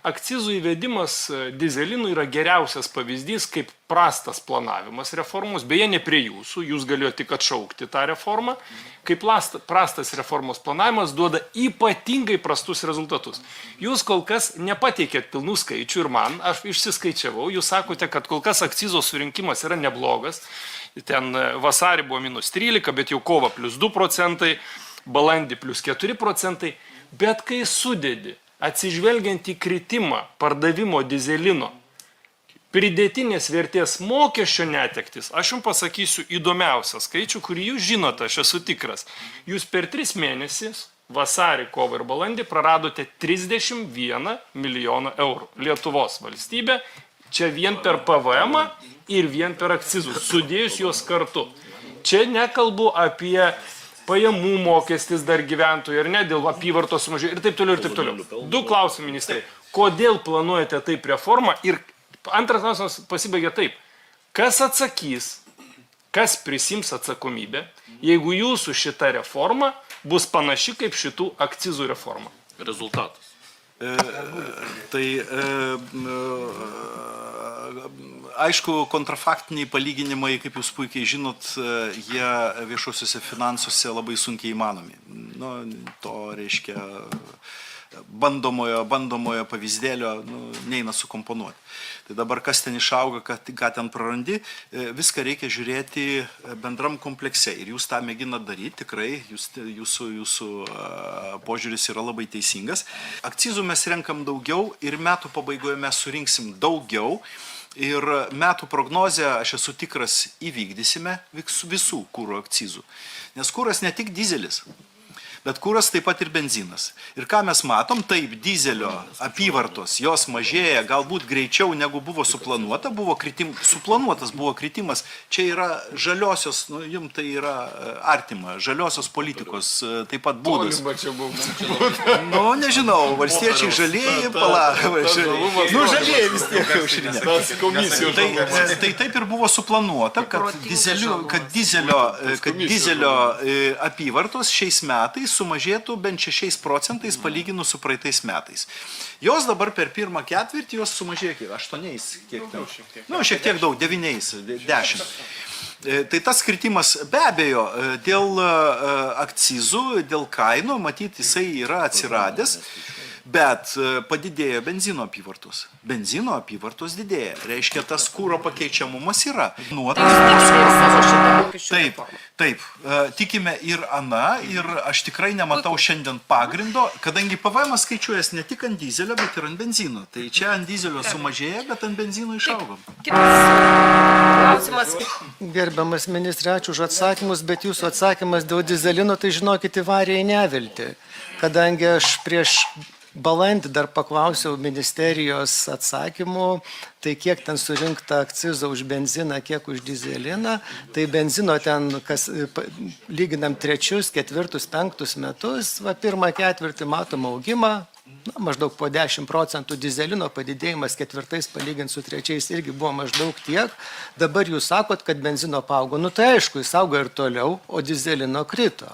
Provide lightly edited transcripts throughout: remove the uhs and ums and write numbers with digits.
akcizų įvedimas dizelinų yra geriausias pavyzdys, kaip prastas planavimas reformos, beje, ne prie jūsų, jūs galėjote tik atšaukti tą reformą, kaip prastas reformos planavimas duoda ypatingai prastus rezultatus. Jūs kol kas nepateikėt pilnų skaičių ir man, aš išsiskaičiavau, jūs sakote, kad kol kas akcizo surinkimas yra neblogas, ten vasarį buvo -13, bet jau kova +2 procentai, balandį +4 procentai, bet kai sudedi, atsižvelgiant į kritimą pardavimo dizelino, pridėtinės vertės mokesčio netektis, aš jums pasakysiu įdomiausią skaičių, kurį jūs žinote, aš esu tikras. Jūs per 3 mėnesius, vasarį, kovą ir balandį, praradote 31 milijoną eurų. Lietuvos valstybė, čia vien per PVM ir vien per akcizus, sudėjus juos kartu. Čia nekalbu apie pajamų mokestis dar gyventojų, ir ne dėl apyvartos sumažėjo, ir taip toliau, ir taip toliau. 2 klausimai, ministrai. Kodėl planuojate taip reformą? Ir antras klausimas pasibaigia taip. Kas atsakys, kas prisims atsakomybę, jeigu jūsų šita reforma bus panaši kaip šitų akcizų reforma? Rezultatas. Aišku, kontrafaktiniai palyginimai, kaip jūs puikiai žinot, jie viešuosiuose finansuose labai sunkiai įmanomi. To reiškia bandomojo pavyzdėlio neina sukomponuoti. Tai dabar kas ten išauga, ką ten prarandi, viską reikia žiūrėti bendram komplekse. Ir jūs tą mėginat daryti, tikrai, jūsų požiūris yra labai teisingas. Akcizų mes renkam daugiau ir metų pabaigoje mes surinksim daugiau. Ir metų prognozę, aš esu tikras, įvykdysime visų kūro akcizų. Nes kūras ne tik dizelis, bet kūras taip pat ir benzinas. Ir ką mes matom, taip, dizelio apyvartos, jos mažėja galbūt greičiau negu buvo suplanuota, suplanuotas buvo kritimas. Čia yra žaliosios, jums tai yra artima, žaliosios politikos taip pat būdas. Nežinau, valstiečiai žalieji, žalieji vis tiek aušrinė. Tai taip ir buvo suplanuota, kad dizelio apyvartos šiais metais sumažėtų bent 6 procentais palyginus su praeitais metais. Jos dabar per pirmą ketvirtį jos sumažėjo kiek? 8, kiek ten? Šiek tiek daug, 9, 10. Tai tas kritimas be abejo dėl akcizų, dėl kainų, matyti jisai yra atsiradęs, bet padidėjo benzino apyvartos. Benzino apyvartos didėja. Reiškia, tas kūro pakeičiamumas yra. Taip, tikime ir ir aš tikrai nematau šiandien pagrindo, kadangi PVM skaičiuojas ne tik ant dizelio, bet ir ant benzino. Tai čia ant dizelio sumažėja, bet ant benzino išaugom. Gerbiamas ministrė, ačiū už atsakymus, bet jūsų atsakymas dėl dizelino, tai žinokit, įvarė į neviltį. Kadangi aš prieš balandį dar paklausiau ministerijos atsakymų, tai kiek ten surinkta akcizo už benziną, kiek už dizeliną, tai benzino ten, kas lyginam 3., 4., 5 metus, pirmą ketvirtį matom augimą, maždaug po 10 procentų, dizelino padidėjimas 4. palyginti su 3. irgi buvo maždaug tiek. Dabar jūs sakot, kad benzino paaugo. Tai aišku, jis augo ir toliau, o dizelino krito.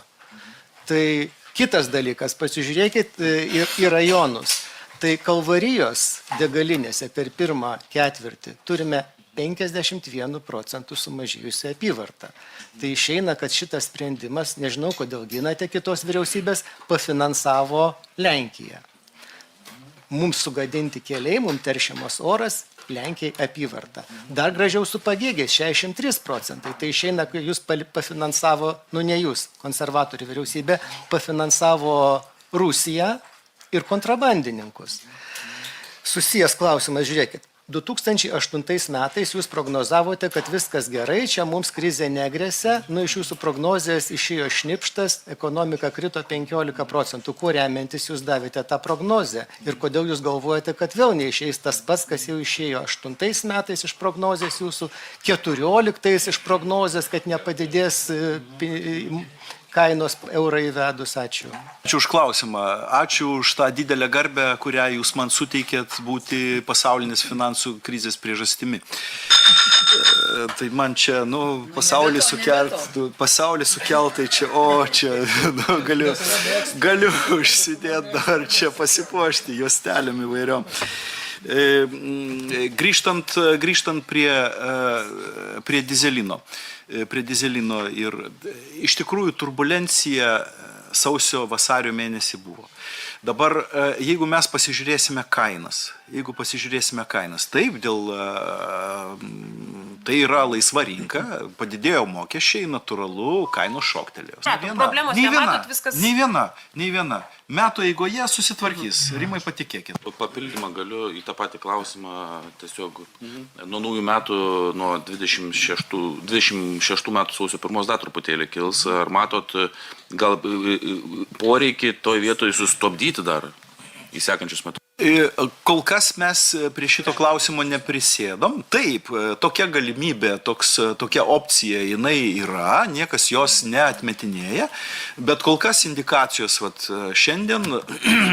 Tai kitas dalykas, pasižiūrėkit į rajonus. Tai Kalvarijos degalinėse per pirmą ketvirtį turime 51 procentų sumažėjusią apyvartą. Tai išeina, kad šitas sprendimas, nežinau, kodėl ginate kitos vyriausybės, pafinansavo Lenkiją. Mums sugadinti keliai, mums teršiamas oras, Lenkijai apyvarta. Dar gražiau su Pagėgiais, 63 procentai. Tai išeina, kai jūs pafinansavo, ne jūs, konservatorių vyriausybė, pafinansavo Rusiją ir kontrabandininkus. Susijęs klausimas, žiūrėkit. 2008 metais jūs prognozavote, kad viskas gerai, čia mums krizė negresia, iš jūsų prognozės išėjo šnipštas, ekonomika krito 15 procentų. Kuo remiantis jūs davėte tą prognozę? Ir kodėl jūs galvojate, kad vėl neišeis tas pats, kas jau išėjo 8 metais iš prognozės jūsų, 14 iš prognozės, kad nepadidės kainos eurą įvedus. Ačiū. Ačiū už klausimą. Ačiū už tą didelę garbę, kurią jūs man suteikėt būti pasaulinės finansų krizės priežastimi. Tai man čia, pasaulį sukelt, tai čia, galiu užsidėti dar čia pasipuošti juostelėm įvairiom. Grįžtant prie dizelino. Ir iš tikrųjų turbulencija sausio vasario mėnesį buvo. Dabar, jeigu mes pasižiūrėsime kainas, taip, tai yra laisva rinka, padidėjo mokesčiai, natūralu, kainos šoktelėjo. Problemos nematot, viskas... Nei viena. Metų eigoje susitvarkys. Rimai, patikėkit. Papildymą galiu į tą patį klausimą tiesiog nuo naujų metų, nuo 26 metų sausio 1 dar truputėlį kils. Ar matot gal poreikį toj vietoje sustabdyti dar į sekančius metus? Kol kas mes prie šito klausimo neprisėdom. Taip, tokia galimybė, tokia opcija jinai yra, niekas jos neatmetinėja, bet kol kas indikacijos šiandien,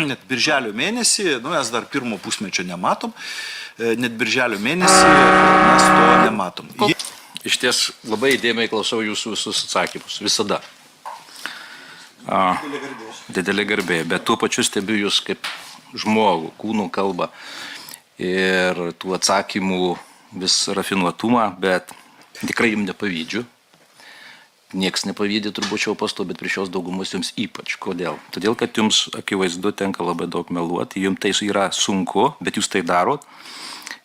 net birželio mėnesį, mes dar pirmo pusmečio nematom, net birželio mėnesį mes to nematom. Iš ties labai įdėmiai klausau jūsų visus atsakymus, visada. Didelė garbė, bet tuo pačiu stebiu jūs kaip žmogų, kūnų kalbą ir tų atsakymų vis rafinuotumą, bet tikrai jums nepavydžiu. Niekas nepavydė turbūt šio posto, bet prie šios daugumos jums ypač. Kodėl? Todėl, kad jums akivaizdu tenka labai daug meluoti, jums tai yra sunku, bet jūs tai darot.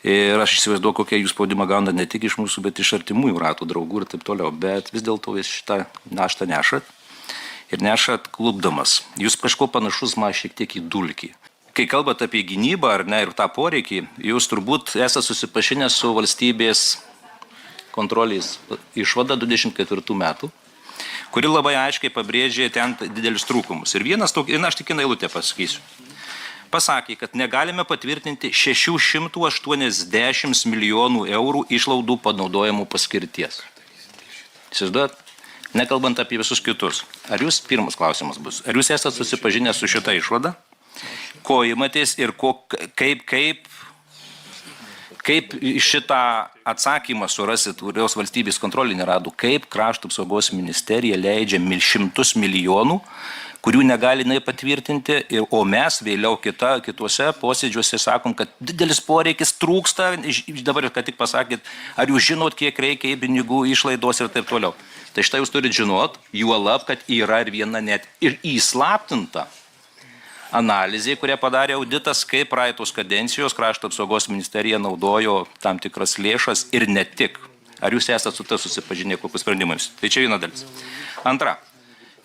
Ir aš įsivaizduoju, kokie jūs spaudimą gauna ne tik iš mūsų, bet iš artimųjų ratų, draugų ir taip toliau. Bet vis dėlto jūs šitą naštą nešat ir nešat klupdamas. Jūs kažko panašus man šiek tiek į dulkį. Kai kalbate apie gynybą ar ne ir tą poreikį, jūs turbūt esate susipažinę su valstybės kontrolės išvada 24 metų, kuri labai aiškiai pabrėžė ten didelius trūkumus. Ir aš tik eilutę pasakysiu. Pasakė, kad negalime patvirtinti 680 milijonų eurų išlaidų panaudojimų paskirties. Įsivaizduojat? Nekalbant apie visus kitus. Pirmas klausimas bus. Ar jūs esate susipažinę su šita išvada? Ko imatės ir kaip šitą atsakymą surasit, kurios valstybės kontrolė nerado, kaip Krašto apsaugos ministerija leidžia šimtus milijonų, kurių negali patvirtinti, o mes vėliau kituose posėdžiuose sakom, kad didelis poreikis trūksta, dabar ką tik pasakėt, ar jūs žinot, kiek reikia pinigų išlaidos ir taip toliau. Tai štai jūs turite žinot, juolab, kad yra ir viena net ir įslaptinta analizė, kurią padarė auditas, kaip praeitos kadencijos Krašto apsaugos ministerija naudojo tam tikras lėšas ir ne tik. Ar jūs esate su tai susipažinę kokius sprendimus? Tai čia viena dalis. Antra.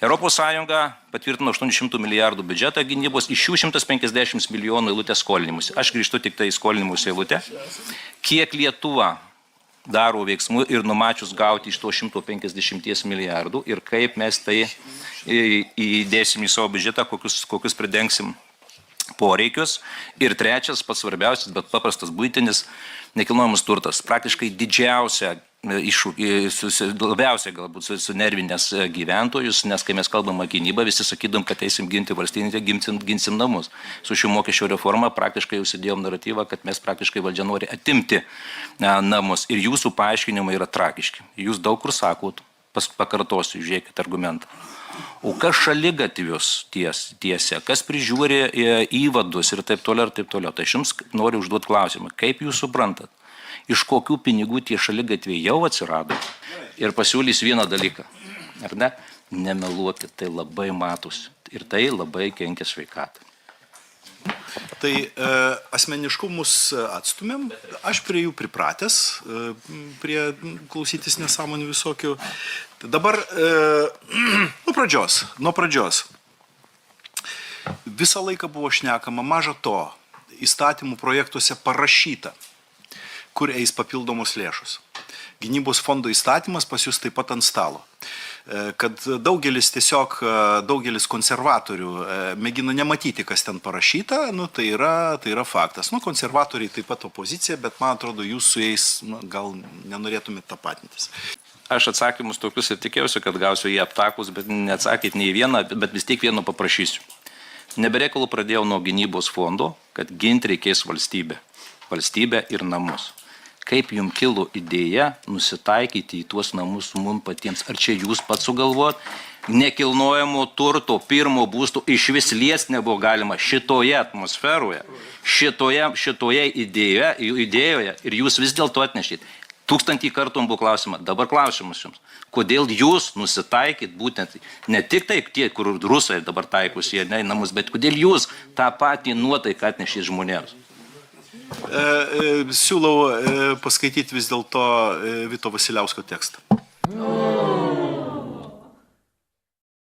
Europos Sąjunga patvirtino 800 milijardų biudžetą gynybos, iš jų 150 milijonų eilutės skolinimus. Aš grįžtu tik tai skolinimus eilutę. Kiek Lietuva daro veiksmų ir numačius gauti iš to 150 milijardų ir kaip mes tai įdėsim į savo biudžetą, kokius pridengsim poreikius. Ir trečias, pats svarbiausias, bet paprastas buitinis nekilnojamas turtas. Praktiškai didžiausia labiausiai galbūt sunervinęs gyventojus, nes kai mes kalbam apie gynybą, visi sakydam, kad eisim ginti valstybę, ginsim namus. Su šių mokesčių reforma praktiškai užsidėjom naratyvą, kad mes praktiškai valdžia nori atimti namus. Ir jūsų paaiškinimai yra tragiški. Jūs daug kur sakot, pakartosiu, žiūrėkit argumentą. O kas šaligatvius tiesia, kas prižiūri įvadus ir taip toliau, ir taip toliau. Tai aš jums noriu užduoti klausimą, kaip jūs suprantat, iš kokių pinigų tie šaligatviai jau atsirado ir pasiūlys vieną dalyką. Ar ne? Nemeluokit, tai labai matosi ir tai labai kenkia sveikatai. Tai asmeniškumus atstumėm, aš prie jų pripratęs, prie klausytis nesąmonių visokių. Tai dabar nuo pradžios. Visą laiką buvo šnekama, maža to, įstatymų projektuose parašyta, kur eis papildomos lėšos. Gynybos fondo įstatymas pas jūs taip pat ant stalo. Kad daugelis konservatorių mėgina nematyti, kas ten parašyta, tai yra faktas. Konservatoriai taip pat opozicija, bet man atrodo, jūs su jais gal nenorėtumėte tapatintis. Aš atsakymus tokius ir tikėjausi, kad gausiu jį aptakus, bet neatsakėt nei vieną, bet vis tiek vieno paprašysiu. Nebereikalų pradėjau nuo gynybos fondo, kad ginti reikės valstybę ir namus. kaip jums kilo idėja nusitaikyti į tuos namus su mum patiems? Ar čia jūs pats sugalvot? Nekilnojamo turto pirmo būsto iš vis liest nebuvo galima šitoje atmosferoje, šitoje idėjoje ir jūs vis dėlto atnešit. 1000 kartų buvo klausimas, dabar klausimas jums. Kodėl jūs nusitaikyt būtent, ne tik taip tie, kur rusai dabar taikosi į namus, bet kodėl jūs tą patį nuotaiką atnešit žmonėms? Siūlau paskaityti vis dėlto Vito Vasiliausko tekstą.